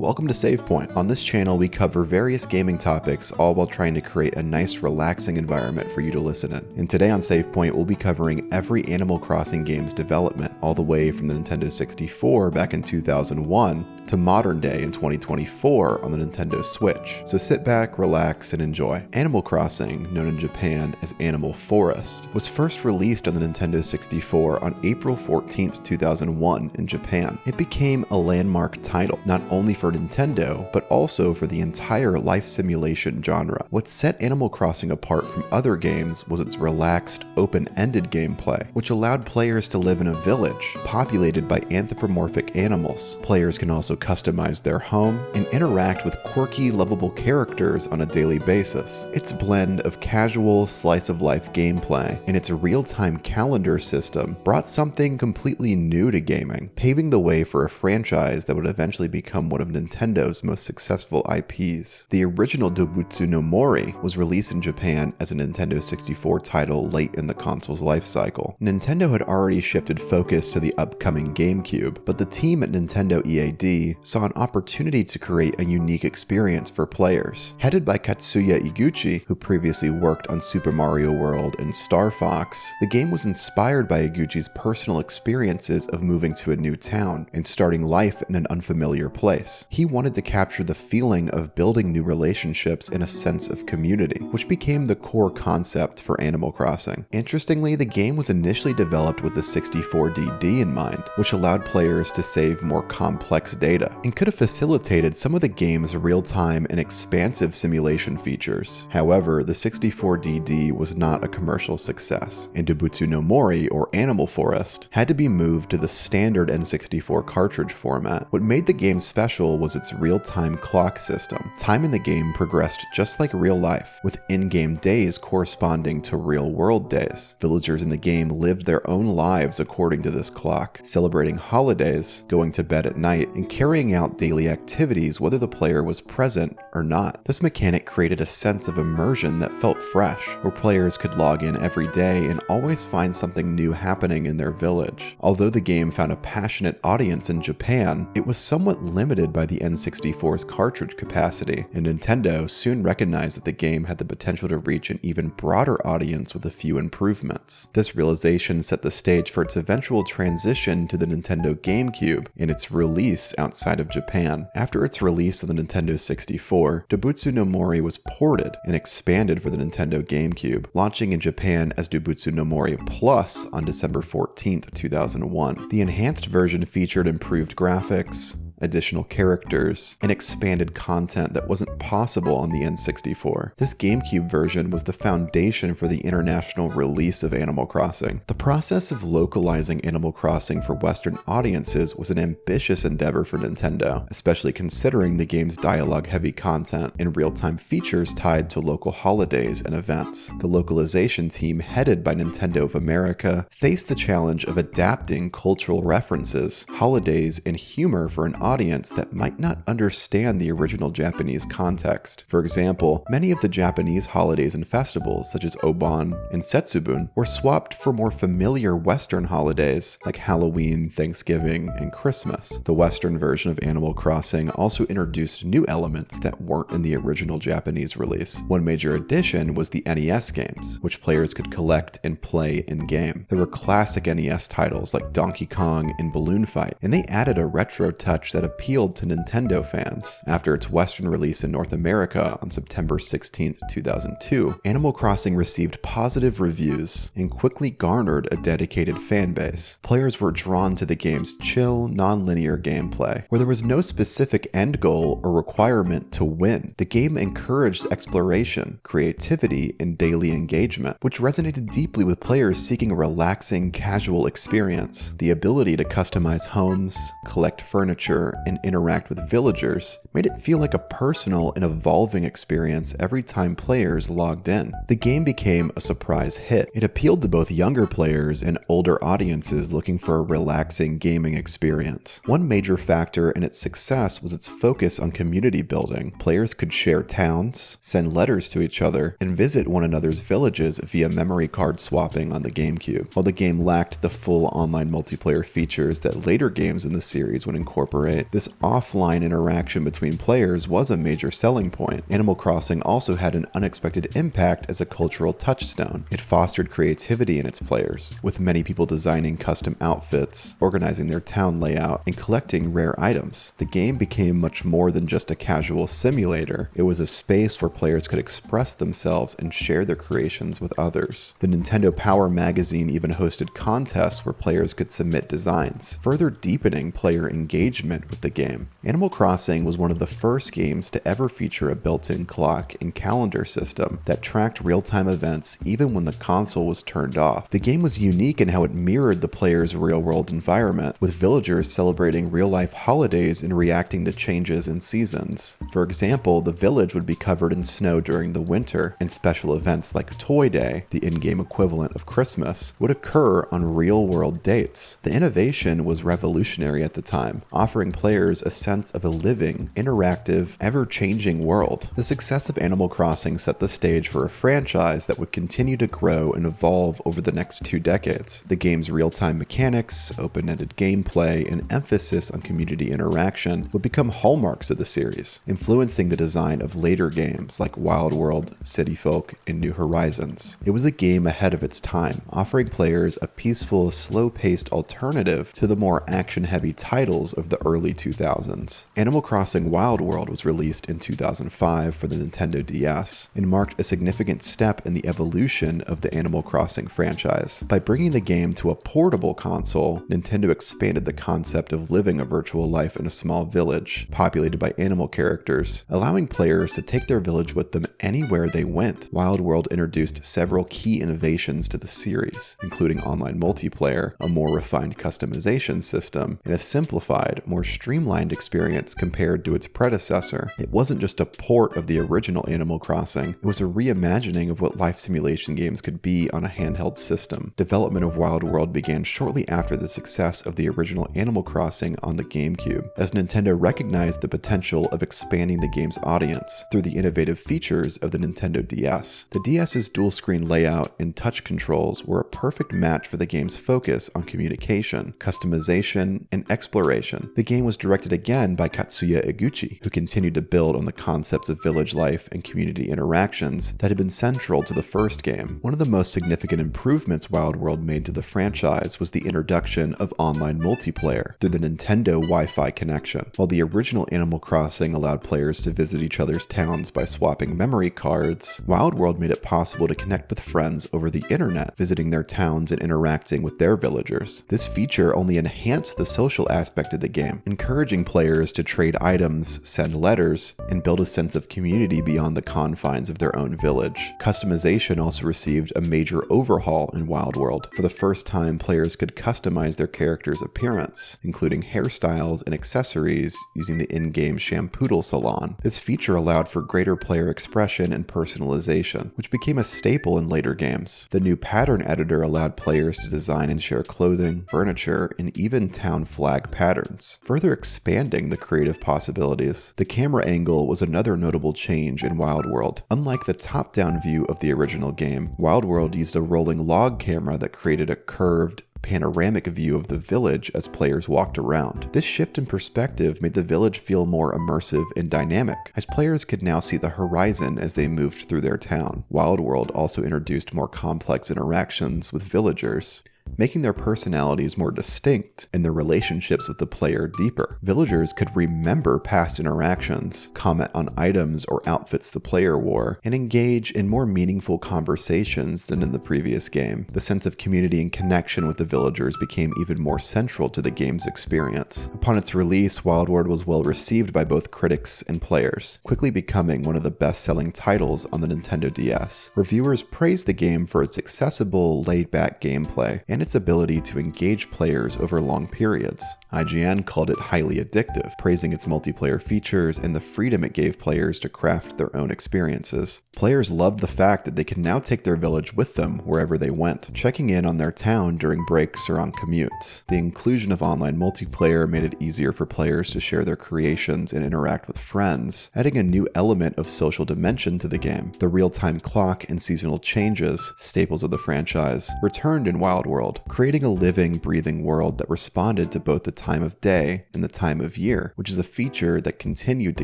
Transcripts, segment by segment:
Welcome to Save Point. On this channel, we cover various gaming topics, all while trying to create a nice, relaxing environment for you to listen in. And today on Save Point, we'll be covering every Animal Crossing game's development, all the way from the Nintendo 64 back in 2001 to modern day in 2024 on the Nintendo Switch. So sit back, relax, and enjoy. Animal Crossing, known in Japan as Animal Forest, was first released on the Nintendo 64 on April 14th, 2001 in Japan. It became a landmark title, not only for Nintendo, but also for the entire life simulation genre. What set Animal Crossing apart from other games was its relaxed, open-ended gameplay, which allowed players to live in a village populated by anthropomorphic animals. Players can also customize their home and interact with quirky, lovable characters on a daily basis. Its blend of casual, slice-of-life gameplay and its real-time calendar system brought something completely new to gaming, paving the way for a franchise that would eventually become one of Nintendo's most successful IPs. The original Dobutsu no Mori was released in Japan as a Nintendo 64 title late in the console's life cycle. Nintendo had already shifted focus to the upcoming GameCube, but the team at Nintendo EAD saw an opportunity to create a unique experience for players. Headed by Katsuya Iguchi, who previously worked on Super Mario World and Star Fox, the game was inspired by Iguchi's personal experiences of moving to a new town and starting life in an unfamiliar place. He wanted to capture the feeling of building new relationships and a sense of community, which became the core concept for Animal Crossing. Interestingly, the game was initially developed with the 64DD in mind, which allowed players to save more complex data and could have facilitated some of the game's real-time and expansive simulation features. However, the 64DD was not a commercial success, and Dobutsu no Mori, or Animal Forest, had to be moved to the standard N64 cartridge format. What made the game special was its real-time clock system. Time in the game progressed just like real life, with in-game days corresponding to real-world days. Villagers in the game lived their own lives according to this clock, celebrating holidays, going to bed at night, and carrying out daily activities whether the player was present or not. This mechanic created a sense of immersion that felt fresh, where players could log in every day and always find something new happening in their village. Although the game found a passionate audience in Japan, it was somewhat limited by the N64's cartridge capacity, and Nintendo soon recognized that the game had the potential to reach an even broader audience with a few improvements. This realization set the stage for its eventual transition to the Nintendo GameCube and its release outside of Japan. After its release on the Nintendo 64, Dobutsu no Mori was ported and expanded for the Nintendo GameCube, launching in Japan as Dobutsu no Mori Plus on December 14th, 2001. The enhanced version featured improved graphics, additional characters, and expanded content that wasn't possible on the N64. This GameCube version was the foundation for the international release of Animal Crossing. The process of localizing Animal Crossing for Western audiences was an ambitious endeavor for Nintendo, especially considering the game's dialogue-heavy content and real-time features tied to local holidays and events. The localization team, headed by Nintendo of America, faced the challenge of adapting cultural references, holidays, and humor for an audience that might not understand the original Japanese context. For example, many of the Japanese holidays and festivals, such as Obon and Setsubun, were swapped for more familiar Western holidays like Halloween, Thanksgiving, and Christmas. The Western version of Animal Crossing also introduced new elements that weren't in the original Japanese release. One major addition was the NES games, which players could collect and play in-game. There were classic NES titles like Donkey Kong and Balloon Fight, and they added a retro touch that appealed to Nintendo fans. After its Western release in North America on September 16, 2002, Animal Crossing received positive reviews and quickly garnered a dedicated fan base. Players were drawn to the game's chill, non-linear gameplay, where there was no specific end goal or requirement to win. The game encouraged exploration, creativity, and daily engagement, which resonated deeply with players seeking a relaxing, casual experience. The ability to customize homes, collect furniture, and interact with villagers made it feel like a personal and evolving experience every time players logged in. The game became a surprise hit. It appealed to both younger players and older audiences looking for a relaxing gaming experience. One major factor in its success was its focus on community building. Players could share towns, send letters to each other, and visit one another's villages via memory card swapping on the GameCube. While the game lacked the full online multiplayer features that later games in the series would incorporate, state. This offline interaction between players was a major selling point. Animal Crossing also had an unexpected impact as a cultural touchstone. It fostered creativity in its players, with many people designing custom outfits, organizing their town layout, and collecting rare items. The game became much more than just a casual simulator. It was a space where players could express themselves and share their creations with others. The Nintendo Power magazine even hosted contests where players could submit designs, further deepening player engagement with the game. Animal Crossing was one of the first games to ever feature a built-in clock and calendar system that tracked real-time events even when the console was turned off. The game was unique in how it mirrored the player's real-world environment, with villagers celebrating real-life holidays and reacting to changes in seasons. For example, the village would be covered in snow during the winter, and special events like Toy Day, the in-game equivalent of Christmas, would occur on real-world dates. The innovation was revolutionary at the time, offering players a sense of a living, interactive, ever-changing world. The success of Animal Crossing set the stage for a franchise that would continue to grow and evolve over the next 2 decades. The game's real-time mechanics, open-ended gameplay, and emphasis on community interaction would become hallmarks of the series, influencing the design of later games like Wild World, City Folk, and New Horizons. It was a game ahead of its time, offering players a peaceful, slow-paced alternative to the more action-heavy titles of the early 2000s. Animal Crossing Wild World was released in 2005 for the Nintendo DS and marked a significant step in the evolution of the Animal Crossing franchise. By bringing the game to a portable console, Nintendo expanded the concept of living a virtual life in a small village, populated by animal characters, allowing players to take their village with them anywhere they went. Wild World introduced several key innovations to the series, including online multiplayer, a more refined customization system, and a simplified, more streamlined experience compared to its predecessor. It wasn't just a port of the original Animal Crossing, it was a reimagining of what life simulation games could be on a handheld system. Development of Wild World began shortly after the success of the original Animal Crossing on the GameCube, as Nintendo recognized the potential of expanding the game's audience through the innovative features of the Nintendo DS. The DS's dual-screen layout and touch controls were a perfect match for the game's focus on communication, customization, and exploration. The game was directed again by Katsuya Eguchi, who continued to build on the concepts of village life and community interactions that had been central to the first game. One of the most significant improvements Wild World made to the franchise was the introduction of online multiplayer through the Nintendo Wi-Fi connection. While the original Animal Crossing allowed players to visit each other's towns by swapping memory cards, Wild World made it possible to connect with friends over the internet, visiting their towns and interacting with their villagers. This feature only enhanced the social aspect of the game, encouraging players to trade items, send letters, and build a sense of community beyond the confines of their own village. Customization also received a major overhaul in Wild World. For the first time, players could customize their character's appearance, including hairstyles and accessories using the in-game Shampoodle Salon. This feature allowed for greater player expression and personalization, which became a staple in later games. The new pattern editor allowed players to design and share clothing, furniture, and even town flag patterns, further expanding the creative possibilities. The camera angle was another notable change in Wild World. Unlike the top-down view of the original game, Wild World used a rolling log camera that created a curved, panoramic view of the village as players walked around. This shift in perspective made the village feel more immersive and dynamic, as players could now see the horizon as they moved through their town. Wild World also introduced more complex interactions with villagers, making their personalities more distinct and their relationships with the player deeper. Villagers could remember past interactions, comment on items or outfits the player wore, and engage in more meaningful conversations than in the previous game. The sense of community and connection with the villagers became even more central to the game's experience. Upon its release, Wild World was well received by both critics and players, quickly becoming one of the best-selling titles on the Nintendo DS. Reviewers praised the game for its accessible, laid-back gameplay and its ability to engage players over long periods. IGN called it highly addictive, praising its multiplayer features and the freedom it gave players to craft their own experiences. Players loved the fact that they could now take their village with them wherever they went, checking in on their town during breaks or on commutes. The inclusion of online multiplayer made it easier for players to share their creations and interact with friends, adding a new element of social dimension to the game. The real-time clock and seasonal changes, staples of the franchise, returned in Wild World, creating a living, breathing world that responded to both the time of day and the time of year, which is a feature that continued to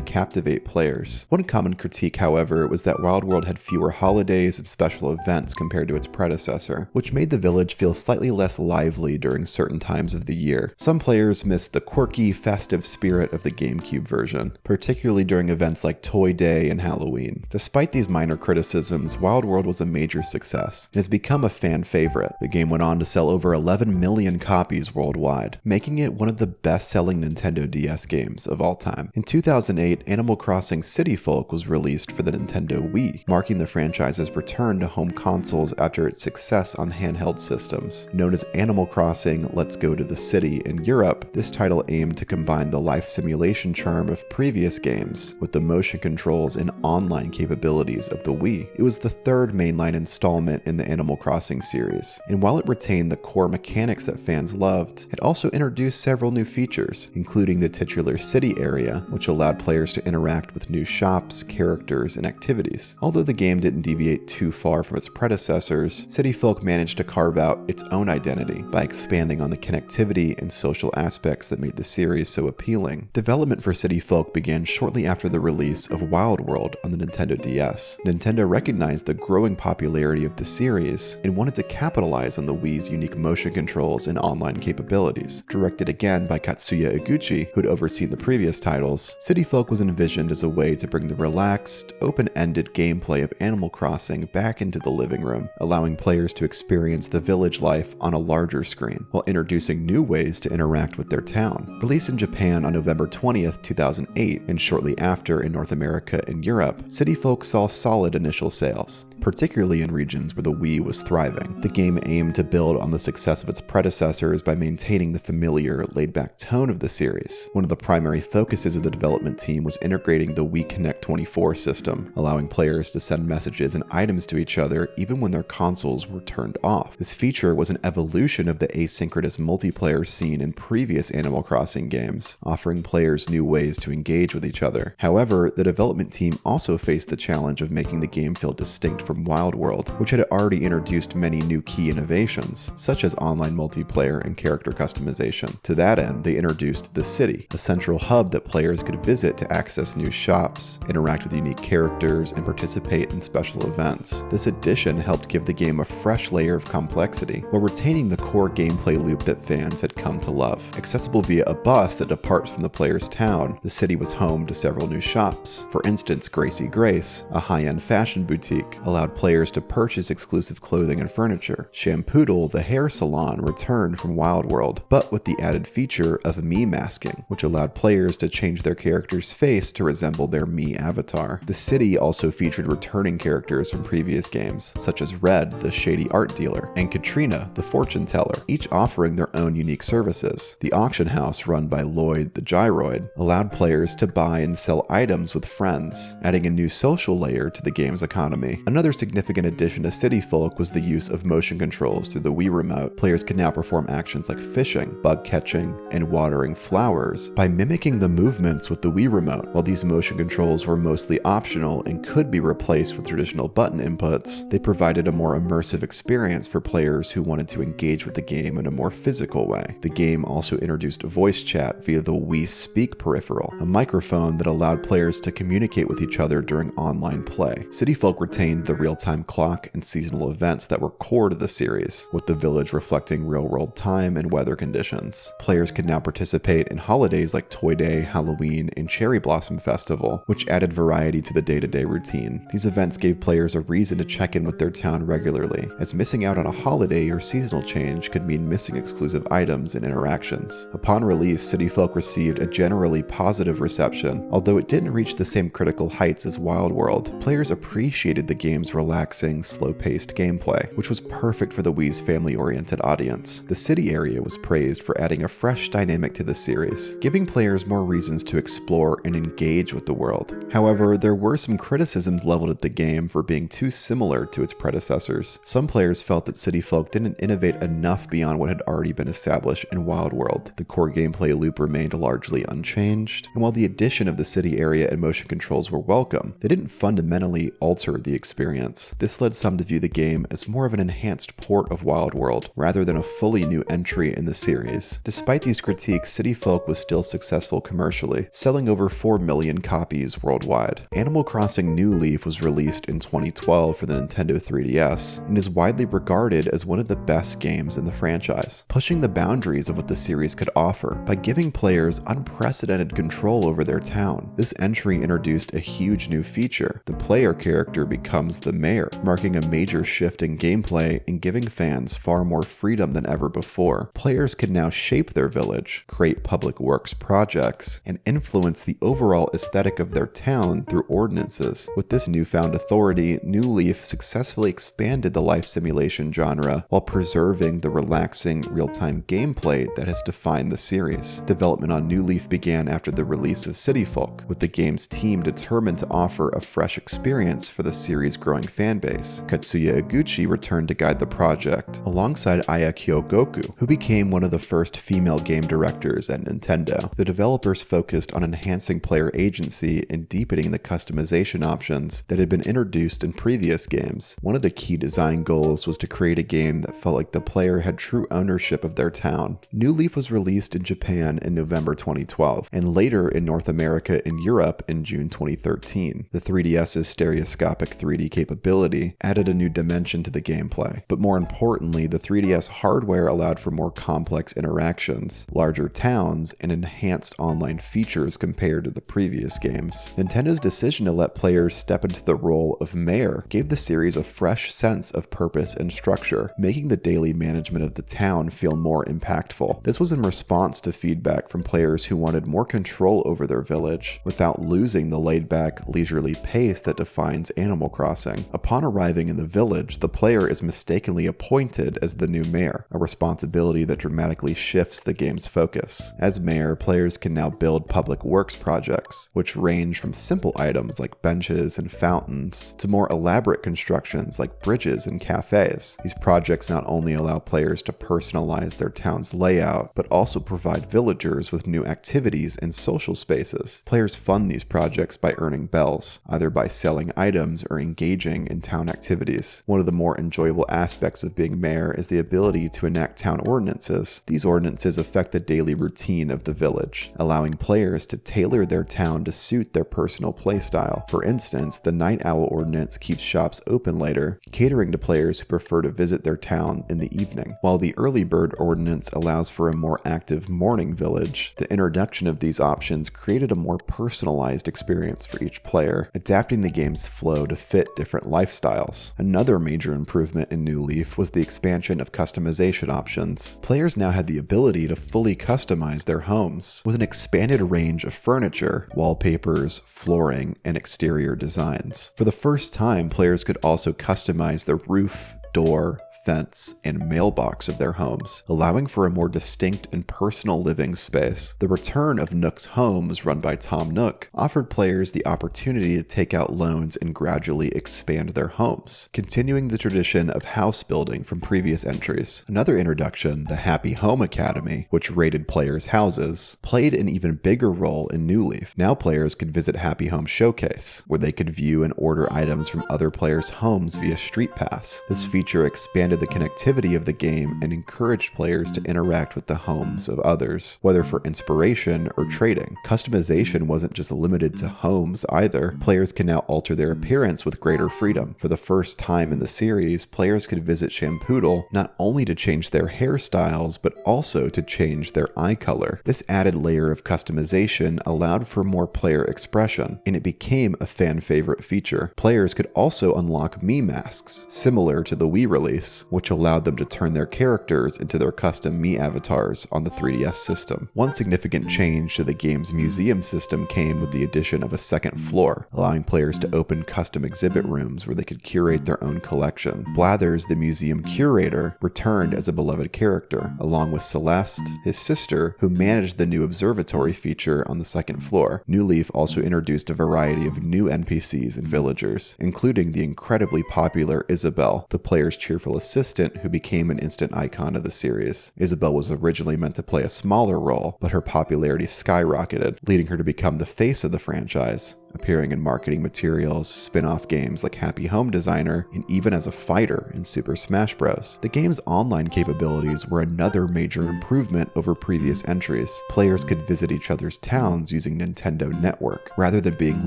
captivate players. One common critique, however, was that Wild World had fewer holidays and special events compared to its predecessor, which made the village feel slightly less lively during certain times of the year. Some players missed the quirky, festive spirit of the GameCube version, particularly during events like Toy Day and Halloween. Despite these minor criticisms, Wild World was a major success and has become a fan favorite. The game went on to sell over 11 million copies worldwide, making it one of the best-selling Nintendo DS games of all time. In 2008, Animal Crossing City Folk was released for the Nintendo Wii, marking the franchise's return to home consoles after its success on handheld systems. Known as Animal Crossing Let's Go to the City in Europe, this title aimed to combine the life simulation charm of previous games with the motion controls and online capabilities of the Wii. It was the third mainline installment in the Animal Crossing series, and while it retained the core mechanics that fans loved, it also introduced several new features, including the titular city area, which allowed players to interact with new shops, characters, and activities. Although the game didn't deviate too far from its predecessors, City Folk managed to carve out its own identity by expanding on the connectivity and social aspects that made the series so appealing. Development for City Folk began shortly after the release of Wild World on the Nintendo DS. Nintendo recognized the growing popularity of the series and wanted to capitalize on the Wii's unique motion controls and online capabilities. Directed again by Katsuya Iguchi, who'd overseen the previous titles, City Folk was envisioned as a way to bring the relaxed, open-ended gameplay of Animal Crossing back into the living room, allowing players to experience the village life on a larger screen, while introducing new ways to interact with their town. Released in Japan on November 20th, 2008, and shortly after in North America and Europe, City Folk saw solid initial sales, particularly in regions where the Wii was thriving. The game aimed to build on the success of its predecessors by maintaining the familiar, laid-back tone of the series. One of the primary focuses of the development team was integrating the Wii Connect 24 system, allowing players to send messages and items to each other even when their consoles were turned off. This feature was an evolution of the asynchronous multiplayer seen in previous Animal Crossing games, offering players new ways to engage with each other. However, the development team also faced the challenge of making the game feel distinct from Wild World, which had already introduced many new key innovations, such as online multiplayer and character customization. To that end, they introduced the City, a central hub that players could visit to access new shops, interact with unique characters, and participate in special events. This addition helped give the game a fresh layer of complexity, while retaining the core gameplay loop that fans had come to love. Accessible via a bus that departs from the player's town, the city was home to several new shops. For instance, Gracie Grace, a high-end fashion boutique, allowed players to purchase exclusive clothing and furniture. Shampoodle, the hair salon, returned from Wild World, but with the added feature of Mii masking, which allowed players to change their character's face to resemble their Mii avatar. The city also featured returning characters from previous games, such as Red, the shady art dealer, and Katrina, the fortune teller, each offering their own unique services. The auction house, run by Lloyd the Gyroid, allowed players to buy and sell items with friends, adding a new social layer to the game's economy. Another significant addition to City Folk was the use of motion controls through the Wii Remote. Players could now perform actions like fishing, bug catching, and watering flowers by mimicking the movements with the Wii Remote. While these motion controls were mostly optional and could be replaced with traditional button inputs, they provided a more immersive experience for players who wanted to engage with the game in a more physical way. The game also introduced voice chat via the Wii Speak peripheral, a microphone that allowed players to communicate with each other during online play. City Folk retained the real-time clock and seasonal events that were core to the series, with the village reflecting real-world time and weather conditions. Players could now participate in holidays like Toy Day, Halloween, and Cherry Blossom Festival, which added variety to the day-to-day routine. These events gave players a reason to check in with their town regularly, as missing out on a holiday or seasonal change could mean missing exclusive items and interactions. Upon release, City Folk received a generally positive reception, although it didn't reach the same critical heights as Wild World. Players appreciated the game's relaxing, slow-paced gameplay, which was perfect for the Wii's family-oriented audience. The city area was praised for adding a fresh dynamic to the series, giving players more reasons to explore and engage with the world. However, there were some criticisms leveled at the game for being too similar to its predecessors. Some players felt that City Folk didn't innovate enough beyond what had already been established in Wild World. The core gameplay loop remained largely unchanged, and while the addition of the city area and motion controls were welcome, they didn't fundamentally alter the experience experience. This led some to view the game as more of an enhanced port of Wild World, rather than a fully new entry in the series. Despite these critiques, City Folk was still successful commercially, selling over 4 million copies worldwide. Animal Crossing New Leaf was released in 2012 for the Nintendo 3DS, and is widely regarded as one of the best games in the franchise, pushing the boundaries of what the series could offer by giving players unprecedented control over their town. This entry introduced a huge new feature. The player character becomes the mayor, marking a major shift in gameplay and giving fans far more freedom than ever before. Players can now shape their village, create public works projects, and influence the overall aesthetic of their town through ordinances. With this newfound authority, New Leaf successfully expanded the life simulation genre while preserving the relaxing, real-time gameplay that has defined the series. Development on New Leaf began after the release of City Folk, with the game's team determined to offer a fresh experience for the series' growing fanbase. Katsuya Iguchi returned to guide the project, alongside Aya Kyogoku, who became one of the first female game directors at Nintendo. The developers focused on enhancing player agency and deepening the customization options that had been introduced in previous games. One of the key design goals was to create a game that felt like the player had true ownership of their town. New Leaf was released in Japan in November 2012, and later in North America and Europe in June 2013. The 3DS's stereoscopic 3D capability added a new dimension to the gameplay, but more importantly, the 3DS hardware allowed for more complex interactions, larger towns, and enhanced online features compared to the previous games. Nintendo's decision to let players step into the role of mayor gave the series a fresh sense of purpose and structure, making the daily management of the town feel more impactful. This was in response to feedback from players who wanted more control over their village, without losing the laid-back, leisurely pace that defines Animal Crossing. Upon arriving in the village, the player is mistakenly appointed as the new mayor, a responsibility that dramatically shifts the game's focus. As mayor, players can now build public works projects, which range from simple items like benches and fountains to more elaborate constructions like bridges and cafes. These projects not only allow players to personalize their town's layout, but also provide villagers with new activities and social spaces. Players fund these projects by earning bells, either by selling items or engaging in town activities. One of the more enjoyable aspects of being mayor is the ability to enact town ordinances. These ordinances affect the daily routine of the village, allowing players to tailor their town to suit their personal playstyle. For instance, the Night Owl ordinance keeps shops open later, catering to players who prefer to visit their town in the evening, while the Early Bird ordinance allows for a more active morning village. The introduction of these options created a more personalized experience for each player, adapting the game's flow to fit different lifestyles. Another major improvement in New Leaf was the expansion of customization options. Players now had the ability to fully customize their homes, with an expanded range of furniture, wallpapers, flooring, and exterior designs. For the first time, players could also customize the roof, door, fence, and mailbox of their homes, allowing for a more distinct and personal living space. The return of Nook's Homes, run by Tom Nook, offered players the opportunity to take out loans and gradually expand their homes, continuing the tradition of house building from previous entries. Another introduction, the Happy Home Academy, which rated players' houses, played an even bigger role in New Leaf. Now players could visit Happy Home Showcase, where they could view and order items from other players' homes via Street Pass. This feature expanded the connectivity of the game and encouraged players to interact with the homes of others, whether for inspiration or trading. Customization wasn't just limited to homes either. Players can now alter their appearance with greater freedom. For the first time in the series, players could visit Shampoodle not only to change their hairstyles, but also to change their eye color. This added layer of customization allowed for more player expression, and it became a fan favorite feature. Players could also unlock Mii masks, similar to the Wii release, which allowed them to turn their characters into their custom Mii avatars on the 3DS system. One significant change to the game's museum system came with the addition of a second floor, allowing players to open custom exhibit rooms where they could curate their own collection. Blathers, the museum curator, returned as a beloved character, along with Celeste, his sister, who managed the new observatory feature on the second floor. New Leaf also introduced a variety of new NPCs and villagers, including the incredibly popular Isabelle, the player's cheerful assistant who became an instant icon of the series. Isabelle was originally meant to play a smaller role, but her popularity skyrocketed, leading her to become the face of the franchise, appearing appearing in marketing materials, spin-off games like Happy Home Designer, and even as a fighter in Super Smash Bros. The game's online capabilities were another major improvement over previous entries. Players could visit each other's towns using Nintendo Network, rather than being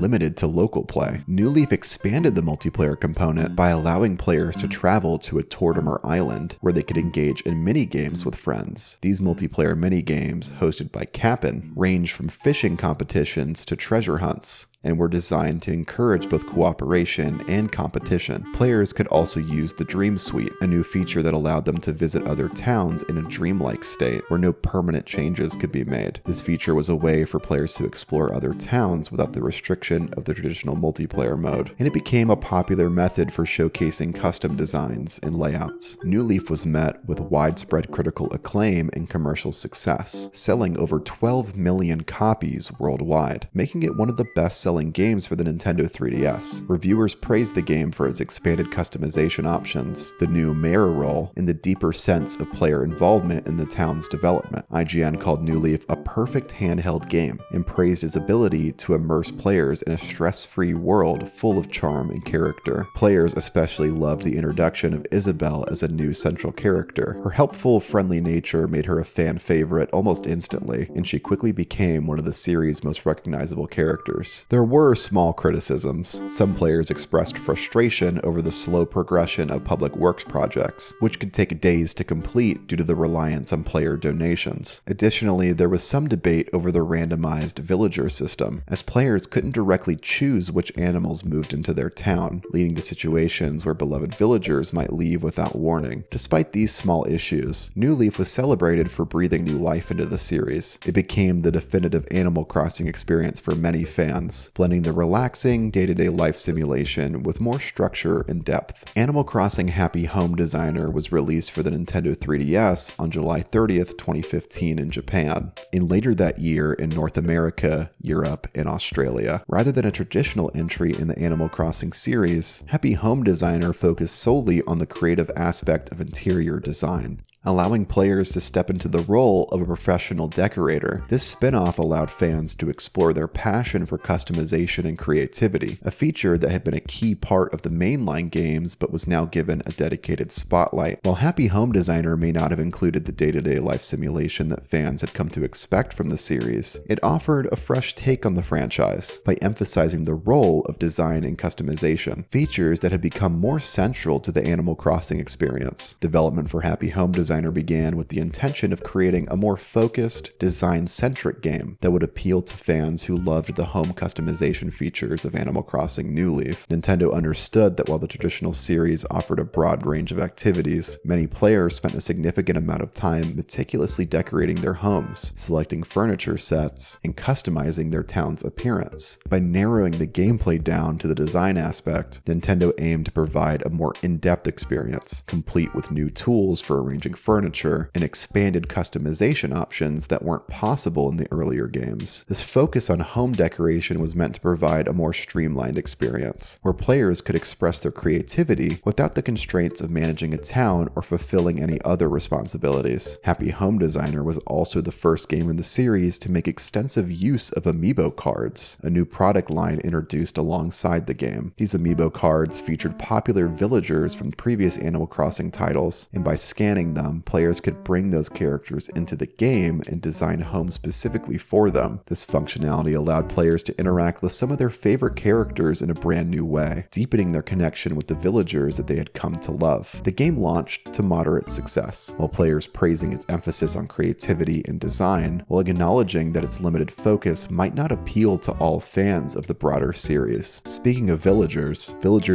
limited to local play. New Leaf expanded the multiplayer component by allowing players to travel to a Tortimer Island, where they could engage in mini-games with friends. These multiplayer mini-games, hosted by Cap'n, range from fishing competitions to treasure hunts, and were designed to encourage both cooperation and competition. Players could also use the Dream Suite, a new feature that allowed them to visit other towns in a dreamlike state where no permanent changes could be made. This feature was a way for players to explore other towns without the restriction of the traditional multiplayer mode, and it became a popular method for showcasing custom designs and layouts. New Leaf was met with widespread critical acclaim and commercial success, selling over 12 million copies worldwide, making it one of the best-selling games for the Nintendo 3DS. Reviewers praised the game for its expanded customization options, the new mayor role, and the deeper sense of player involvement in the town's development. IGN called New Leaf a perfect handheld game and praised its ability to immerse players in a stress-free world full of charm and character. Players especially loved the introduction of Isabelle as a new central character. Her helpful, friendly nature made her a fan favorite almost instantly, and she quickly became one of the series' most recognizable characters. There were small criticisms. Some players expressed frustration over the slow progression of public works projects, which could take days to complete due to the reliance on player donations. Additionally, there was some debate over the randomized villager system, as players couldn't directly choose which animals moved into their town, leading to situations where beloved villagers might leave without warning. Despite these small issues, New Leaf was celebrated for breathing new life into the series. It became the definitive Animal Crossing experience for many fans, blending the relaxing, day-to-day life simulation with more structure and depth. Animal Crossing Happy Home Designer was released for the Nintendo 3DS on July 30th, 2015 in Japan, and later that year in North America, Europe, and Australia. Rather than a traditional entry in the Animal Crossing series, Happy Home Designer focused solely on the creative aspect of interior design, allowing players to step into the role of a professional decorator. This spin-off allowed fans to explore their passion for customization and creativity, a feature that had been a key part of the mainline games but was now given a dedicated spotlight. While Happy Home Designer may not have included the day-to-day life simulation that fans had come to expect from the series, it offered a fresh take on the franchise by emphasizing the role of design and customization, features that had become more central to the Animal Crossing experience. Development for Happy Home Designer began with the intention of creating a more focused, design-centric game that would appeal to fans who loved the home customization features of Animal Crossing New Leaf. Nintendo understood that while the traditional series offered a broad range of activities, many players spent a significant amount of time meticulously decorating their homes, selecting furniture sets, and customizing their town's appearance. By narrowing the gameplay down to the design aspect, Nintendo aimed to provide a more in-depth experience, complete with new tools for arranging furniture and expanded customization options that weren't possible in the earlier games. This focus on home decoration was meant to provide a more streamlined experience, where players could express their creativity without the constraints of managing a town or fulfilling any other responsibilities. Happy Home Designer was also the first game in the series to make extensive use of Amiibo cards, a new product line introduced alongside the game. These Amiibo cards featured popular villagers from previous Animal Crossing titles, and by scanning them, players could bring those characters into the game and design homes specifically for them. This functionality allowed players to interact with some of their favorite characters in a brand new way, deepening their connection with the villagers that they had come to love. The game launched to moderate success, while players praising its emphasis on creativity and design, while acknowledging that its limited focus might not appeal to all fans of the broader series. Speaking of villagers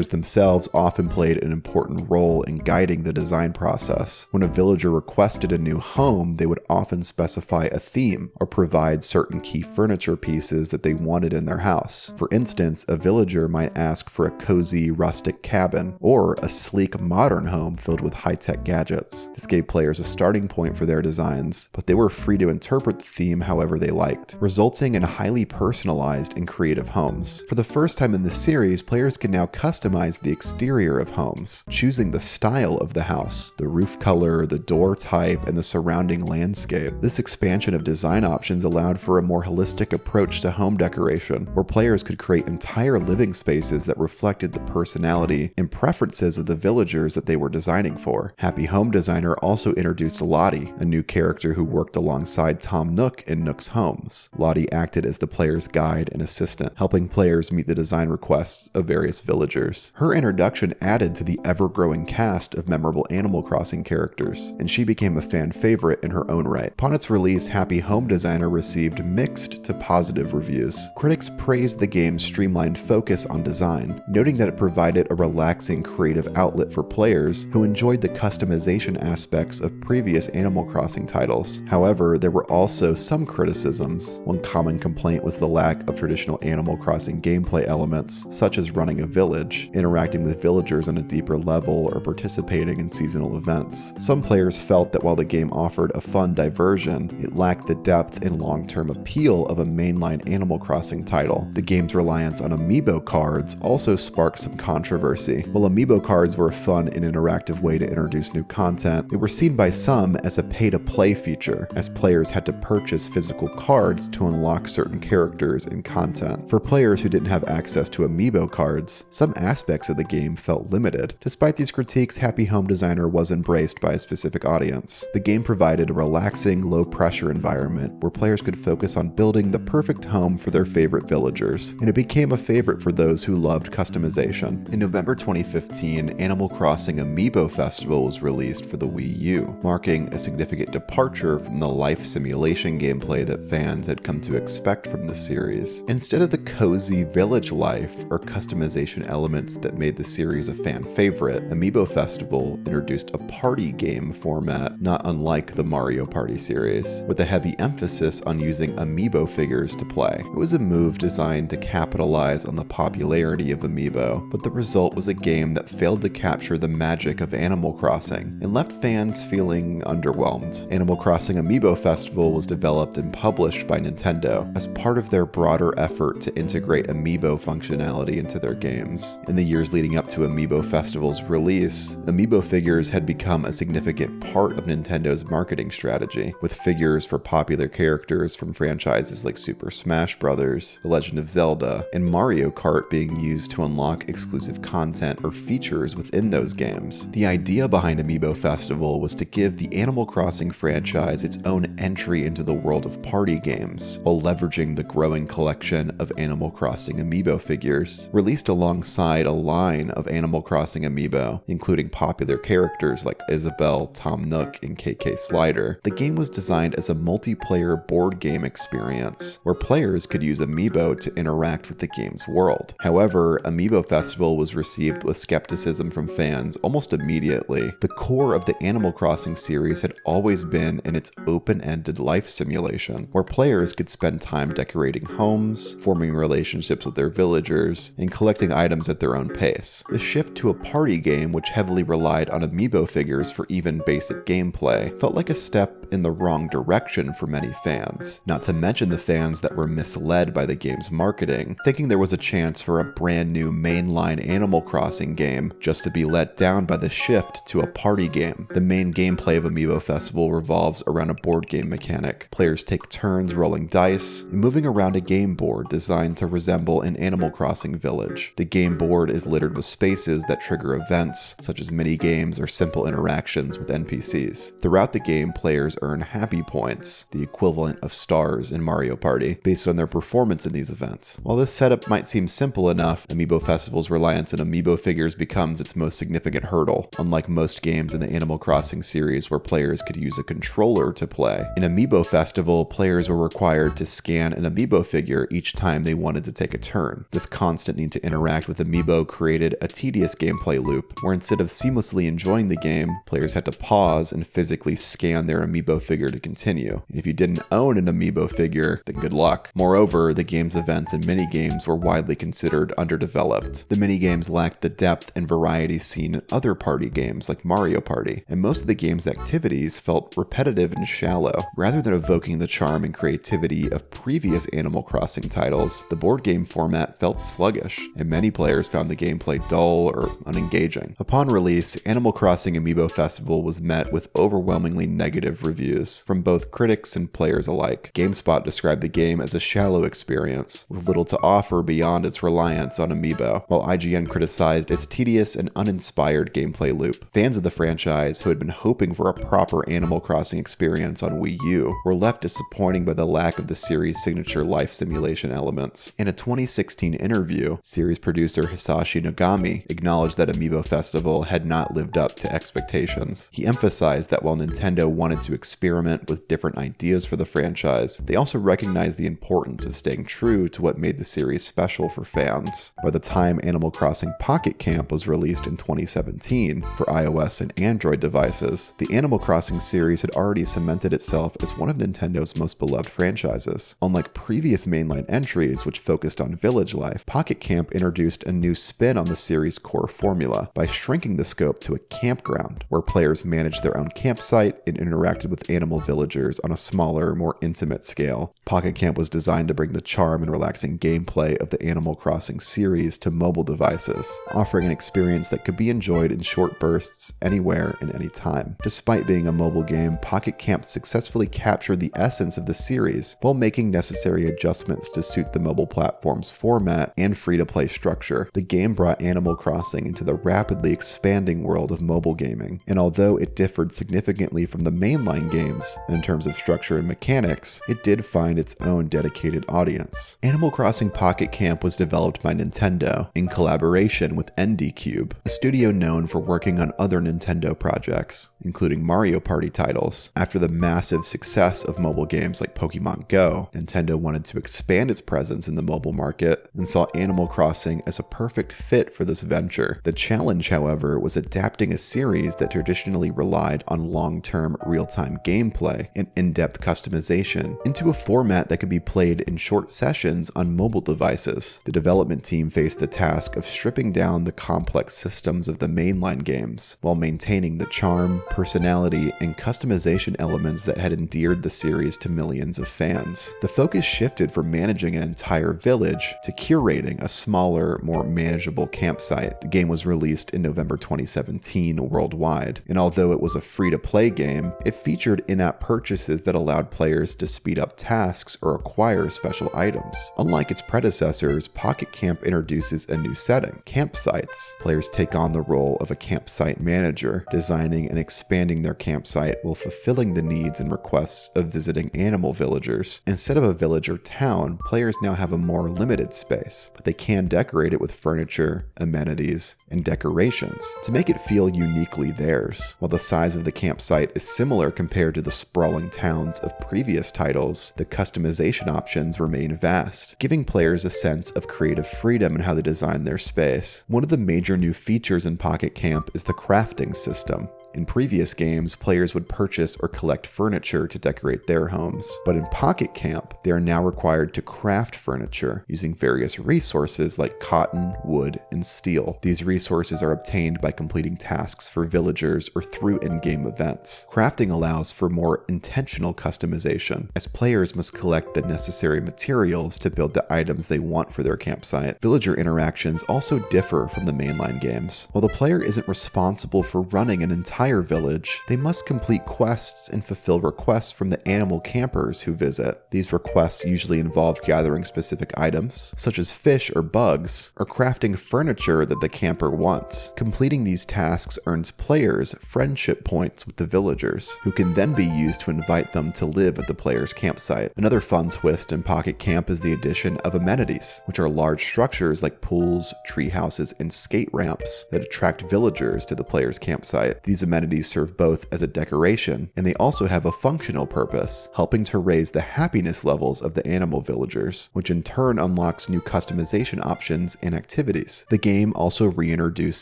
themselves often played an important role in guiding the design process. When a villager requested a new home, they would often specify a theme or provide certain key furniture pieces that they wanted in their house. For instance, a villager might ask for a cozy, rustic cabin or a sleek, modern home filled with high-tech gadgets. This gave players a starting point for their designs, but they were free to interpret the theme however they liked, resulting in highly personalized and creative homes. For the first time in the series, players can now customize the exterior of homes, choosing the style of the house, the roof color, the the door type and the surrounding landscape. This expansion of design options allowed for a more holistic approach to home decoration, where players could create entire living spaces that reflected the personality and preferences of the villagers that they were designing for. Happy Home Designer also introduced Lottie, a new character who worked alongside Tom Nook in Nook's homes. Lottie acted as the player's guide and assistant, helping players meet the design requests of various villagers. Her introduction added to the ever-growing cast of memorable Animal Crossing characters, and she became a fan favorite in her own right. Upon its release, Happy Home Designer received mixed to positive reviews. Critics praised the game's streamlined focus on design, noting that it provided a relaxing creative outlet for players who enjoyed the customization aspects of previous Animal Crossing titles. However, there were also some criticisms. One common complaint was the lack of traditional Animal Crossing gameplay elements, such as running a village, interacting with villagers on a deeper level, or participating in seasonal events. Some players felt that while the game offered a fun diversion, it lacked the depth and long-term appeal of a mainline Animal Crossing title. The game's reliance on Amiibo cards also sparked some controversy. While Amiibo cards were a fun and interactive way to introduce new content, they were seen by some as a pay-to-play feature, as players had to purchase physical cards to unlock certain characters and content. For players who didn't have access to Amiibo cards, some aspects of the game felt limited. Despite these critiques, Happy Home Designer was embraced by a specific audience. The game provided a relaxing, low-pressure environment where players could focus on building the perfect home for their favorite villagers, and it became a favorite for those who loved customization. In November 2015, Animal Crossing Amiibo Festival was released for the Wii U, marking a significant departure from the life simulation gameplay that fans had come to expect from the series. Instead of the cozy village life or customization elements that made the series a fan favorite, Amiibo Festival introduced a party game format not unlike the Mario Party series, with a heavy emphasis on using Amiibo figures to play. It was a move designed to capitalize on the popularity of Amiibo, but the result was a game that failed to capture the magic of Animal Crossing and left fans feeling underwhelmed. Animal Crossing Amiibo Festival was developed and published by Nintendo as part of their broader effort to integrate Amiibo functionality into their games. In the years leading up to Amiibo Festival's release, Amiibo figures had become a significant part of Nintendo's marketing strategy, with figures for popular characters from franchises like Super Smash Bros., The Legend of Zelda, and Mario Kart being used to unlock exclusive content or features within those games. The idea behind Amiibo Festival was to give the Animal Crossing franchise its own entry into the world of party games, while leveraging the growing collection of Animal Crossing Amiibo figures. Released alongside a line of Animal Crossing Amiibo, including popular characters like Isabelle, Tom Nook, and KK Slider, the game was designed as a multiplayer board game experience, where players could use Amiibo to interact with the game's world. However, Amiibo Festival was received with skepticism from fans almost immediately. The core of the Animal Crossing series had always been in its open-ended life simulation, where players could spend time decorating homes, forming relationships with their villagers, and collecting items at their own pace. The shift to a party game, which heavily relied on Amiibo figures for even basic gameplay, felt like a step in the wrong direction for many fans. Not to mention the fans that were misled by the game's marketing, thinking there was a chance for a brand new mainline Animal Crossing game, just to be let down by the shift to a party game. The main gameplay of Amiibo Festival revolves around a board game mechanic. Players take turns rolling dice and moving around a game board designed to resemble an Animal Crossing village. The game board is littered with spaces that trigger events, such as mini-games or simple interactions with NPCs. Throughout the game, players earn happy points, the equivalent of stars in Mario Party, based on their performance in these events. While this setup might seem simple enough, Amiibo Festival's reliance on Amiibo figures becomes its most significant hurdle, unlike most games in the Animal Crossing series where players could use a controller to play. In Amiibo Festival, players were required to scan an Amiibo figure each time they wanted to take a turn. This constant need to interact with Amiibo created a tedious gameplay loop, where instead of seamlessly enjoying the game, players had to pause and physically scan their Amiibo figure to continue. And if you didn't own an Amiibo figure, then good luck. Moreover, the game's events and minigames were widely considered underdeveloped. The minigames lacked the depth and variety seen in other party games like Mario Party, and most of the game's activities felt repetitive and shallow. Rather than evoking the charm and creativity of previous Animal Crossing titles, the board game format felt sluggish, and many players found the gameplay dull or unengaging. Upon release, Animal Crossing Amiibo Festival Festival was met with overwhelmingly negative reviews from both critics and players alike. GameSpot described the game as a shallow experience, with little to offer beyond its reliance on Amiibo, while IGN criticized its tedious and uninspired gameplay loop. Fans of the franchise, who had been hoping for a proper Animal Crossing experience on Wii U, were left disappointed by the lack of the series' signature life simulation elements. In a 2016 interview, series producer Hisashi Nogami acknowledged that Amiibo Festival had not lived up to expectations. He emphasized that while Nintendo wanted to experiment with different ideas for the franchise, they also recognized the importance of staying true to what made the series special for fans. By the time Animal Crossing Pocket Camp was released in 2017 for iOS and Android devices, the Animal Crossing series had already cemented itself as one of Nintendo's most beloved franchises. Unlike previous mainline entries which focused on village life, Pocket Camp introduced a new spin on the series' core formula by shrinking the scope to a campground, where players managed their own campsite and interacted with animal villagers on a smaller, more intimate scale. Pocket Camp was designed to bring the charm and relaxing gameplay of the Animal Crossing series to mobile devices, offering an experience that could be enjoyed in short bursts anywhere and anytime. Despite being a mobile game, Pocket Camp successfully captured the essence of the series while making necessary adjustments to suit the mobile platform's format and free-to-play structure. The game brought Animal Crossing into the rapidly expanding world of mobile gaming, and although it differed significantly from the mainline games in terms of structure and mechanics, it did find its own dedicated audience. Animal Crossing Pocket Camp was developed by Nintendo in collaboration with NDCube, a studio known for working on other Nintendo projects, including Mario Party titles. After the massive success of mobile games like Pokemon Go, Nintendo wanted to expand its presence in the mobile market and saw Animal Crossing as a perfect fit for this venture. The challenge, however, was adapting a series that traditionally relied on long-term real-time gameplay and in-depth customization into a format that could be played in short sessions on mobile devices. The development team faced the task of stripping down the complex systems of the mainline games while maintaining the charm, personality, and customization elements that had endeared the series to millions of fans. The focus shifted from managing an entire village to curating a smaller, more manageable campsite. The game was released in November 2017 worldwide, and although it was a free-to-play game, it featured in-app purchases that allowed players to speed up tasks or acquire special items. Unlike its predecessors, Pocket Camp introduces a new setting, campsites. Players take on the role of a campsite manager, designing and expanding their campsite while fulfilling the needs and requests of visiting animal villagers. Instead of a village or town, players now have a more limited space, but they can decorate it with furniture, amenities, and decorations to make it feel uniquely theirs. While the size of the campsite is similar compared to the sprawling towns of previous titles, the customization options remain vast, giving players a sense of creative freedom in how they design their space. One of the major new features in Pocket Camp is the crafting system. In previous games, players would purchase or collect furniture to decorate their homes, but in Pocket Camp, they are now required to craft furniture using various resources like cotton, wood, and steel. These resources are obtained by completing tasks for villagers or through in-game events. Crafting allows for more intentional customization, as players must collect the necessary materials to build the items they want for their campsite. Villager interactions also differ from the mainline games. While the player isn't responsible for running an entire village, they must complete quests and fulfill requests from the animal campers who visit. These requests usually involve gathering specific items, such as fish or bugs, or crafting furniture that the camper wants. Completing these tasks earns players friendship points with the villagers, who can then be used to invite them to live at the player's campsite. Another fun twist in Pocket Camp is the addition of amenities, which are large structures like pools, tree houses, and skate ramps that attract villagers to the player's campsite. These amenities serve both as a decoration, and they also have a functional purpose, helping to raise the happiness levels of the animal villagers, which in turn unlocks new customization options and activities. The game also reintroduced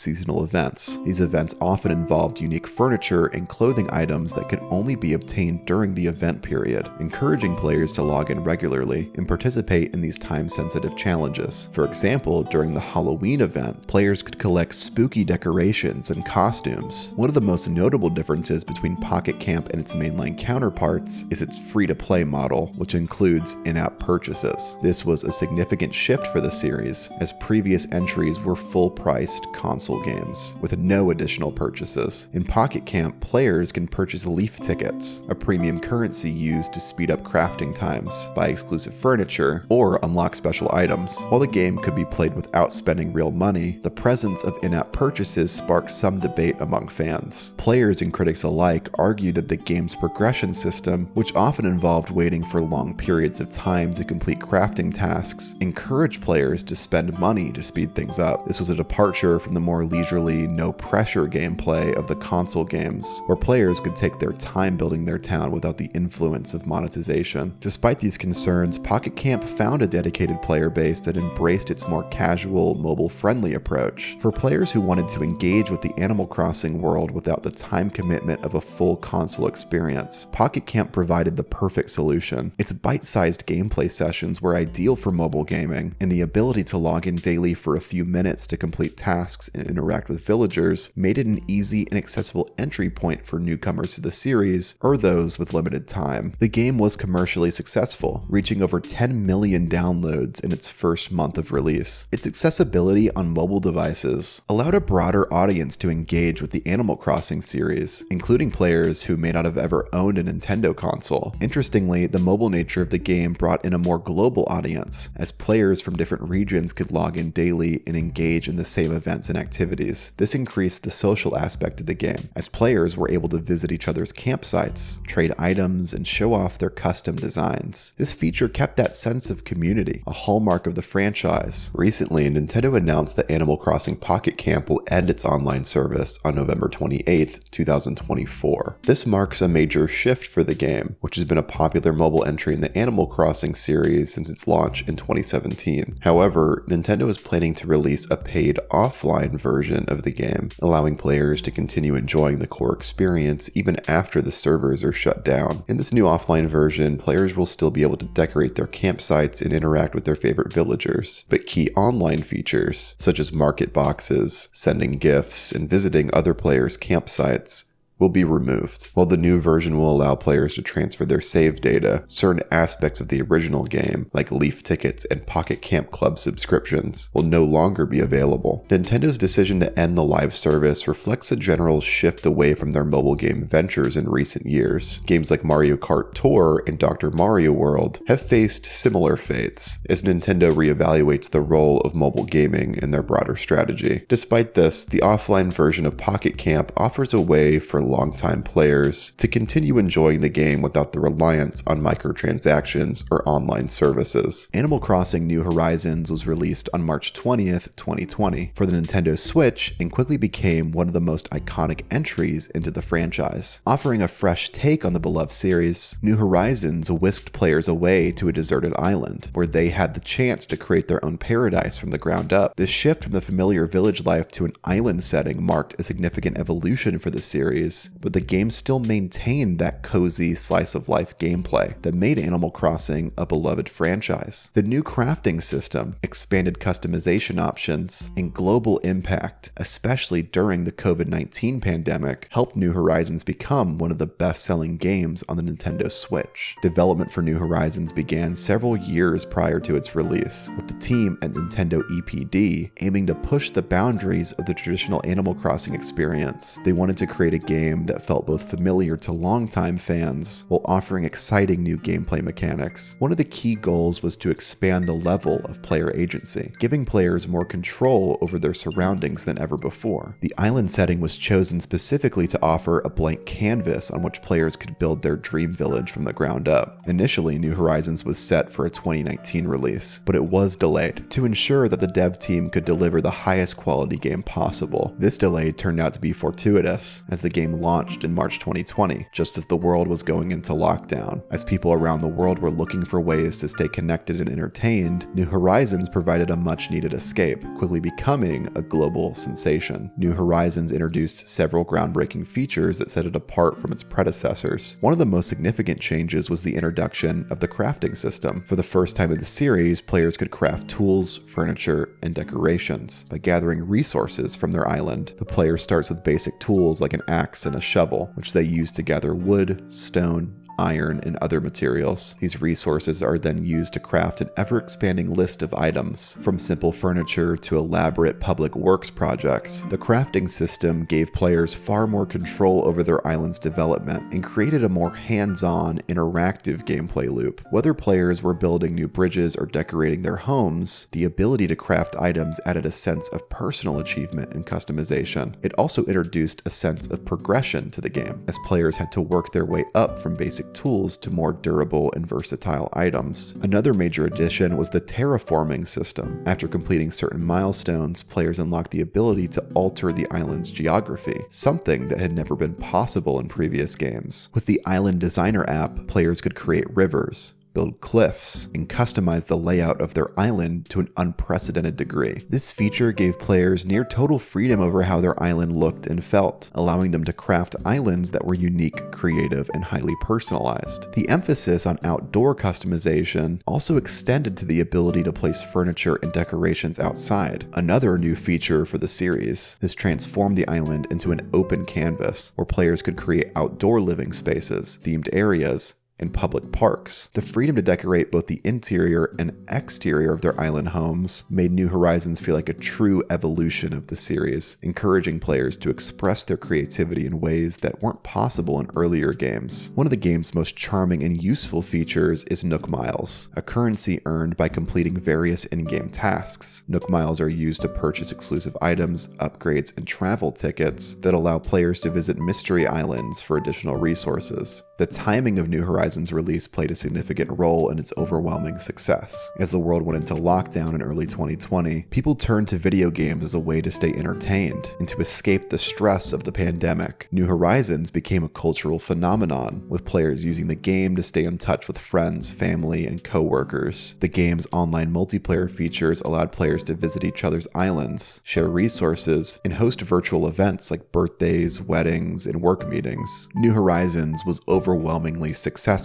seasonal events. These events often involved unique furniture and clothing items that could only be obtained during the event period, encouraging players to log in regularly and participate in these time-sensitive challenges. For example, during the Halloween event, players could collect spooky decorations and costumes. One of the most notable differences between Pocket Camp and its mainline counterparts is its free-to-play model, which includes in-app purchases. This was a significant shift for the series, as previous entries were full-priced console games, with no additional purchases. In Pocket Camp, players can purchase leaf tickets, a premium currency used to speed up crafting times, buy exclusive furniture, or unlock special items. While the game could be played without spending real money, the presence of in-app purchases sparked some debate among fans. Players and critics alike argued that the game's progression system, which often involved waiting for long periods of time to complete crafting tasks, encouraged players to spend money to speed things up. This was a departure from the more leisurely, no-pressure gameplay of the console games, where players could take their time building their town without the influence of monetization. Despite these concerns, Pocket Camp found a dedicated player base that embraced its more casual, mobile-friendly approach. For players who wanted to engage with the Animal Crossing world without the time commitment of a full console experience, Pocket Camp provided the perfect solution. Its bite-sized gameplay sessions were ideal for mobile gaming, and the ability to log in daily for a few minutes to complete tasks and interact with villagers made it an easy and accessible entry point for newcomers to the series or those with limited time. The game was commercially successful, reaching over 10 million downloads in its first month of release. Its accessibility on mobile devices allowed a broader audience to engage with the Animal Crossing series, including players who may not have ever owned a Nintendo console. Interestingly, the mobile nature of the game brought in a more global audience, as players from different regions could log in daily and engage in the same events and activities. This increased the social aspect of the game, as players were able to visit each other's campsites, trade items, and show off their custom designs. This feature kept that sense of community, a hallmark of the franchise. Recently, Nintendo announced that Animal Crossing Pocket Camp will end its online service on November 28, 2024. This marks a major shift for the game, which has been a popular mobile entry in the Animal Crossing series since its launch in 2017. However, Nintendo is planning to release a paid offline version of the game, allowing players to continue enjoying the core experience even after the servers are shut down. In this new offline version, players will still be able to decorate their campsites and interact with their favorite villagers, but key online features, such as market boxes, sending gifts, and visiting other players' campsites, will be removed. While the new version will allow players to transfer their save data, certain aspects of the original game, like leaf tickets and Pocket Camp Club subscriptions, will no longer be available. Nintendo's decision to end the live service reflects a general shift away from their mobile game ventures in recent years. Games like Mario Kart Tour and Dr. Mario World have faced similar fates, as Nintendo reevaluates the role of mobile gaming in their broader strategy. Despite this, the offline version of Pocket Camp offers a way for longtime players to continue enjoying the game without the reliance on microtransactions or online services. Animal Crossing New Horizons was released on March 20th, 2020 for the Nintendo Switch and quickly became one of the most iconic entries into the franchise. Offering a fresh take on the beloved series, New Horizons whisked players away to a deserted island, where they had the chance to create their own paradise from the ground up. This shift from the familiar village life to an island setting marked a significant evolution for the series, but the game still maintained that cozy slice-of-life gameplay that made Animal Crossing a beloved franchise. The new crafting system, expanded customization options, and global impact, especially during the COVID-19 pandemic, helped New Horizons become one of the best-selling games on the Nintendo Switch. Development for New Horizons began several years prior to its release, with the team at Nintendo EPD aiming to push the boundaries of the traditional Animal Crossing experience. They wanted to create a game that felt both familiar to longtime fans while offering exciting new gameplay mechanics. One of the key goals was to expand the level of player agency, giving players more control over their surroundings than ever before. The island setting was chosen specifically to offer a blank canvas on which players could build their dream village from the ground up. Initially, New Horizons was set for a 2019 release, but it was delayed to ensure that the dev team could deliver the highest quality game possible. This delay turned out to be fortuitous, as the game launched in March 2020, just as the world was going into lockdown. As people around the world were looking for ways to stay connected and entertained, New Horizons provided a much-needed escape, quickly becoming a global sensation. New Horizons introduced several groundbreaking features that set it apart from its predecessors. One of the most significant changes was the introduction of the crafting system. For the first time in the series, players could craft tools, furniture, and decorations by gathering resources from their island. The player starts with basic tools like an axe and a shovel, which they use to gather wood, stone, iron, and other materials. These resources are then used to craft an ever-expanding list of items, from simple furniture to elaborate public works projects. The crafting system gave players far more control over their island's development and created a more hands-on, interactive gameplay loop. Whether players were building new bridges or decorating their homes, the ability to craft items added a sense of personal achievement and customization. It also introduced a sense of progression to the game, as players had to work their way up from basic tools to more durable and versatile items. Another major addition was the terraforming system. After completing certain milestones, players unlocked the ability to alter the island's geography, something that had never been possible in previous games. With the Island Designer app, players could create rivers, build cliffs, and customize the layout of their island to an unprecedented degree. This feature gave players near total freedom over how their island looked and felt, allowing them to craft islands that were unique, creative, and highly personalized. The emphasis on outdoor customization also extended to the ability to place furniture and decorations outside, another new feature for the series. This transformed the island into an open canvas, where players could create outdoor living spaces, themed areas, and public parks. The freedom to decorate both the interior and exterior of their island homes made New Horizons feel like a true evolution of the series, encouraging players to express their creativity in ways that weren't possible in earlier games. One of the game's most charming and useful features is Nook Miles, a currency earned by completing various in-game tasks. Nook Miles are used to purchase exclusive items, upgrades, and travel tickets that allow players to visit mystery islands for additional resources. The timing of New Horizons release played a significant role in its overwhelming success. As the world went into lockdown in early 2020, people turned to video games as a way to stay entertained and to escape the stress of the pandemic. New Horizons became a cultural phenomenon, with players using the game to stay in touch with friends, family, and co-workers. The game's online multiplayer features allowed players to visit each other's islands, share resources, and host virtual events like birthdays, weddings, and work meetings. New Horizons was overwhelmingly successful,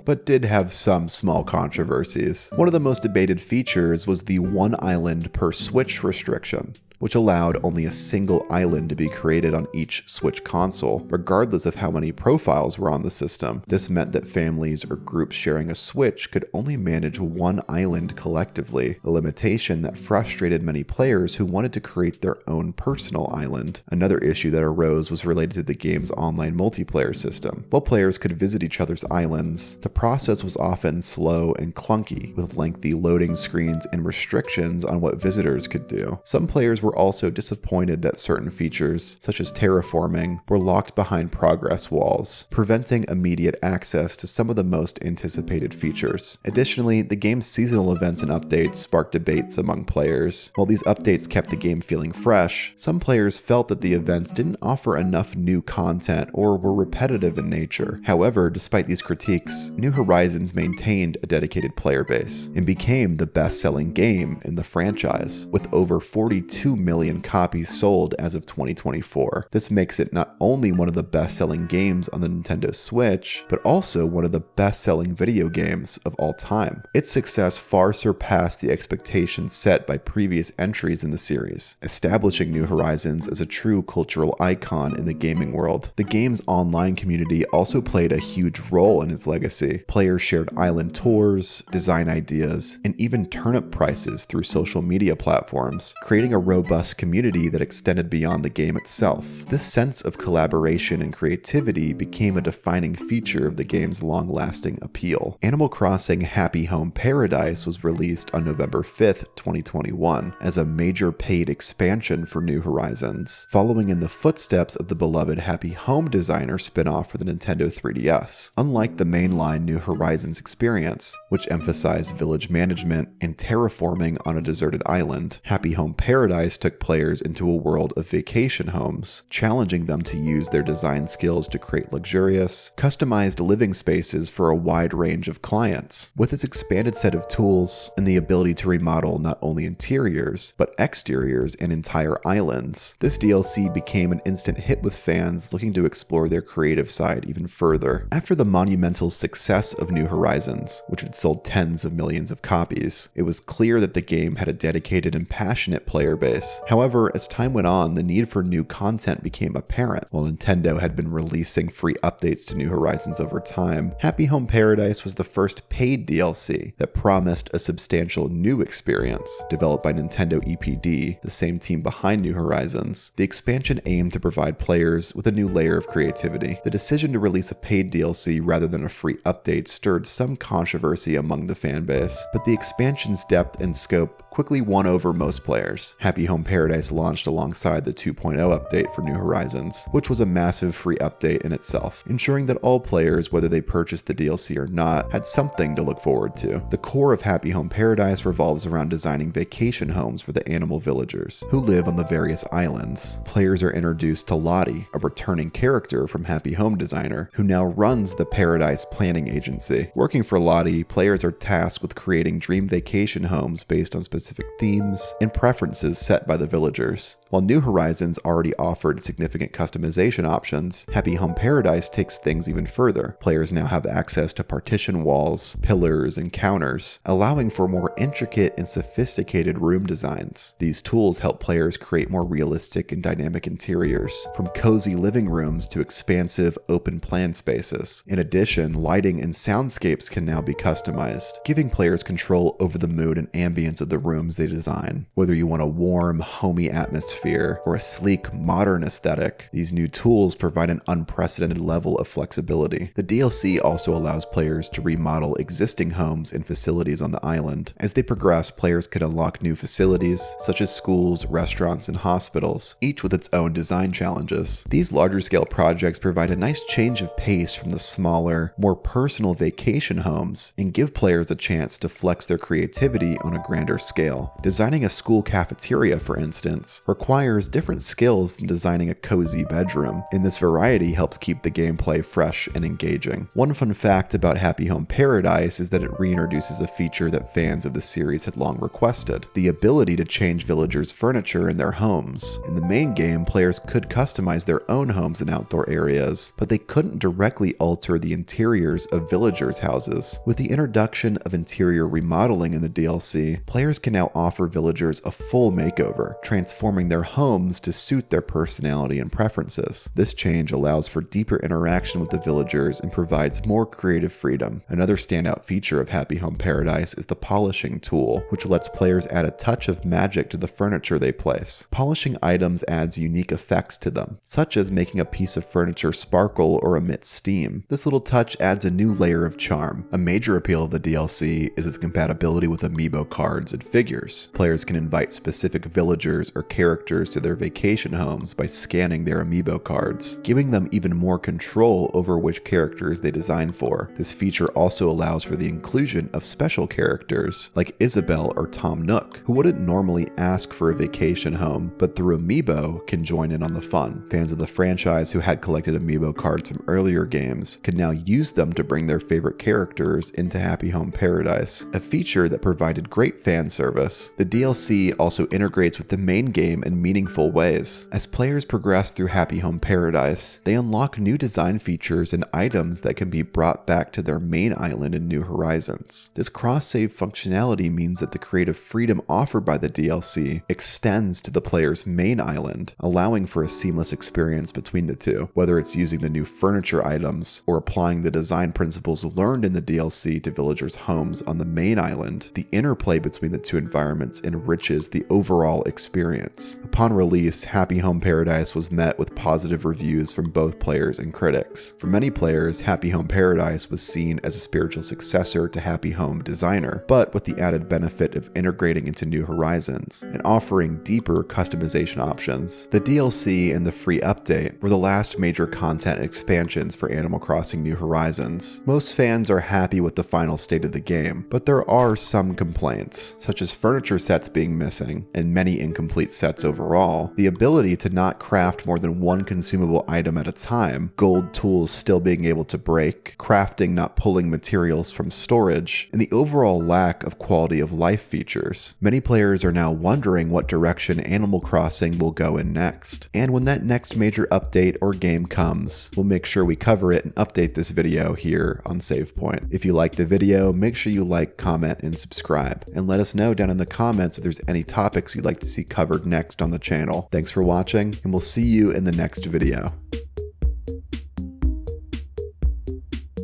but did have some small controversies. One of the most debated features was the one island per Switch restriction, which allowed only a single island to be created on each Switch console, regardless of how many profiles were on the system. This meant that families or groups sharing a Switch could only manage one island collectively, a limitation that frustrated many players who wanted to create their own personal island. Another issue that arose was related to the game's online multiplayer system. While players could visit each other's islands, the process was often slow and clunky, with lengthy loading screens and restrictions on what visitors could do. Some players were also disappointed that certain features, such as terraforming, were locked behind progress walls, preventing immediate access to some of the most anticipated features. Additionally, the game's seasonal events and updates sparked debates among players. While these updates kept the game feeling fresh, some players felt that the events didn't offer enough new content or were repetitive in nature. However, despite these critiques, New Horizons maintained a dedicated player base and became the best-selling game in the franchise, with over 42 million copies sold as of 2024. This makes it not only one of the best-selling games on the Nintendo Switch, but also one of the best-selling video games of all time. Its success far surpassed the expectations set by previous entries in the series, establishing New Horizons as a true cultural icon in the gaming world. The game's online community also played a huge role in its legacy. Players shared island tours, design ideas, and even turnip prices through social media platforms, creating a robust community that extended beyond the game itself. This sense of collaboration and creativity became a defining feature of the game's long-lasting appeal. Animal Crossing Happy Home Paradise was released on November 5th, 2021, as a major paid expansion for New Horizons, following in the footsteps of the beloved Happy Home Designer spin-off for the Nintendo 3DS. Unlike the mainline New Horizons experience, which emphasized village management and terraforming on a deserted island, Happy Home Paradise took players into a world of vacation homes, challenging them to use their design skills to create luxurious, customized living spaces for a wide range of clients. With its expanded set of tools and the ability to remodel not only interiors, but exteriors and entire islands, this DLC became an instant hit with fans looking to explore their creative side even further. After the monumental success of New Horizons, which had sold tens of millions of copies, it was clear that the game had a dedicated and passionate player base Paradise. However, as time went on, the need for new content became apparent. While Nintendo had been releasing free updates to New Horizons over time, Happy Home Paradise was the first paid DLC that promised a substantial new experience. Developed by Nintendo EPD, the same team behind New Horizons, the expansion aimed to provide players with a new layer of creativity. The decision to release a paid DLC rather than a free update stirred some controversy among the fanbase, but the expansion's depth and scope quickly won over most players. Happy Home Paradise launched alongside the 2.0 update for New Horizons, which was a massive free update in itself, ensuring that all players, whether they purchased the DLC or not, had something to look forward to. The core of Happy Home Paradise revolves around designing vacation homes for the animal villagers, who live on the various islands. Players are introduced to Lottie, a returning character from Happy Home Designer, who now runs the Paradise Planning Agency. Working for Lottie, players are tasked with creating dream vacation homes based on specific themes and preferences set by the villagers. While New Horizons already offered significant customization options, Happy Home Paradise takes things even further. Players now have access to partition walls, pillars, and counters, allowing for more intricate and sophisticated room designs. These tools help players create more realistic and dynamic interiors, from cozy living rooms to expansive open plan spaces. In addition, lighting and soundscapes can now be customized, giving players control over the mood and ambience of the rooms they design. Whether you want a warm, homey atmosphere or a sleek, modern aesthetic, these new tools provide an unprecedented level of flexibility. The DLC also allows players to remodel existing homes and facilities on the island. As they progress, players can unlock new facilities, such as schools, restaurants, and hospitals, each with its own design challenges. These larger-scale projects provide a nice change of pace from the smaller, more personal vacation homes and give players a chance to flex their creativity on a grander scale. Designing a school cafeteria, for instance, requires different skills than designing a cozy bedroom, and this variety helps keep the gameplay fresh and engaging. One fun fact about Happy Home Paradise is that it reintroduces a feature that fans of the series had long requested: the ability to change villagers' furniture in their homes. In the main game, players could customize their own homes and outdoor areas, but they couldn't directly alter the interiors of villagers' houses. With the introduction of interior remodeling in the DLC, players can now offer villagers a full makeover, transforming their homes to suit their personality and preferences. This change allows for deeper interaction with the villagers and provides more creative freedom. Another standout feature of Happy Home Paradise is the polishing tool, which lets players add a touch of magic to the furniture they place. Polishing items adds unique effects to them, such as making a piece of furniture sparkle or emit steam. This little touch adds a new layer of charm. A major appeal of the DLC is its compatibility with Amiibo cards and figures. Players can invite specific villagers or characters to their vacation homes by scanning their Amiibo cards, giving them even more control over which characters they design for. This feature also allows for the inclusion of special characters like Isabelle or Tom Nook, who wouldn't normally ask for a vacation home, but through Amiibo can join in on the fun. Fans of the franchise who had collected Amiibo cards from earlier games could now use them to bring their favorite characters into Happy Home Paradise, a feature that provided great fan service. The DLC also integrates with the main game in meaningful ways. As players progress through Happy Home Paradise, they unlock new design features and items that can be brought back to their main island in New Horizons. This cross-save functionality means that the creative freedom offered by the DLC extends to the player's main island, allowing for a seamless experience between the two. Whether it's using the new furniture items or applying the design principles learned in the DLC to villagers' homes on the main island, the interplay between the two environments enriches the overall experience. Upon release, Happy Home Paradise was met with positive reviews from both players and critics. For many players, Happy Home Paradise was seen as a spiritual successor to Happy Home Designer, but with the added benefit of integrating into New Horizons and offering deeper customization options. The DLC and the free update were the last major content expansions for Animal Crossing New Horizons. Most fans are happy with the final state of the game, but there are some complaints, such as furniture sets being missing, and many incomplete sets overall, the ability to not craft more than one consumable item at a time, gold tools still being able to break, crafting not pulling materials from storage, and the overall lack of quality of life features. Many players are now wondering what direction Animal Crossing will go in next, and when that next major update or game comes, we'll make sure we cover it and update this video here on SavePoint. If you liked the video, make sure you like, comment, and subscribe, and let us know know down in the comments if there's any topics you'd like to see covered next on the channel. Thanks for watching, and we'll see you in the next video.